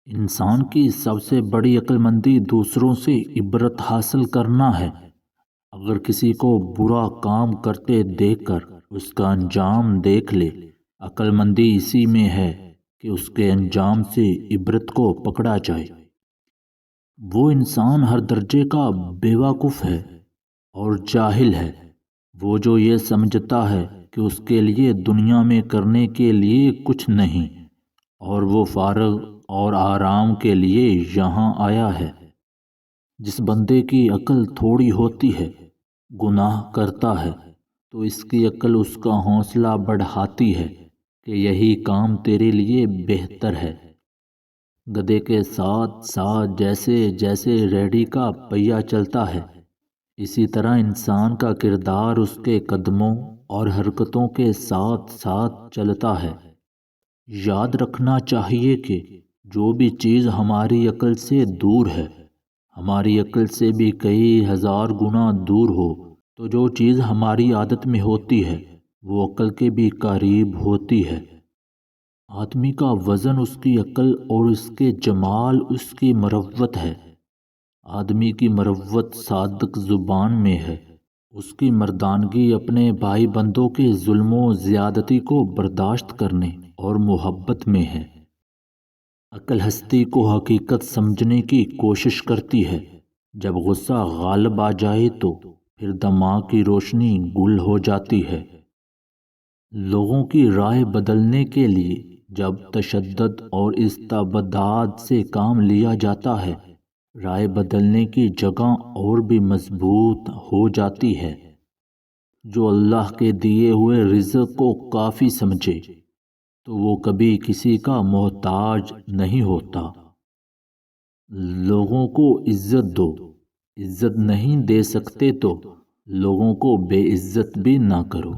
انسان کی سب سے بڑی عقل مندی دوسروں سے عبرت حاصل کرنا ہے۔ اگر کسی کو برا کام کرتے دیکھ کر اس کا انجام دیکھ لے، عقل مندی اسی میں ہے کہ اس کے انجام سے عبرت کو پکڑا جائے۔ وہ انسان ہر درجے کا بیوقوف ہے اور جاہل ہے، وہ جو یہ سمجھتا ہے کہ اس کے لیے دنیا میں کرنے کے لیے کچھ نہیں اور وہ فارغ اور آرام کے لیے یہاں آیا ہے۔ جس بندے کی عقل تھوڑی ہوتی ہے، گناہ کرتا ہے، تو اس کی عقل اس کا حوصلہ بڑھاتی ہے کہ یہی کام تیرے لیے بہتر ہے۔ گدھے کے ساتھ ساتھ جیسے جیسے ریڑھی کا پہیہ چلتا ہے، اسی طرح انسان کا کردار اس کے قدموں اور حرکتوں کے ساتھ ساتھ چلتا ہے۔ یاد رکھنا چاہیے کہ جو بھی چیز ہماری عقل سے دور ہے، ہماری عقل سے بھی کئی ہزار گنا دور ہو، تو جو چیز ہماری عادت میں ہوتی ہے وہ عقل کے بھی قریب ہوتی ہے۔ آدمی کا وزن اس کی عقل اور اس کے جمال اس کی مروت ہے۔ آدمی کی مروت صادق زبان میں ہے، اس کی مردانگی اپنے بھائی بندوں کے ظلم و زیادتی کو برداشت کرنے اور محبت میں ہے۔ عقل ہستی کو حقیقت سمجھنے کی کوشش کرتی ہے، جب غصہ غالب آ جائے تو پھر دماغ کی روشنی گل ہو جاتی ہے۔ لوگوں کی رائے بدلنے کے لیے جب تشدد اور استبداد سے کام لیا جاتا ہے، رائے بدلنے کی جگہ اور بھی مضبوط ہو جاتی ہے۔ جو اللہ کے دیے ہوئے رزق کو کافی سمجھے تو وہ کبھی کسی کا محتاج نہیں ہوتا۔ لوگوں کو عزت دو، عزت نہیں دے سکتے تو لوگوں کو بے عزت بھی نہ کرو۔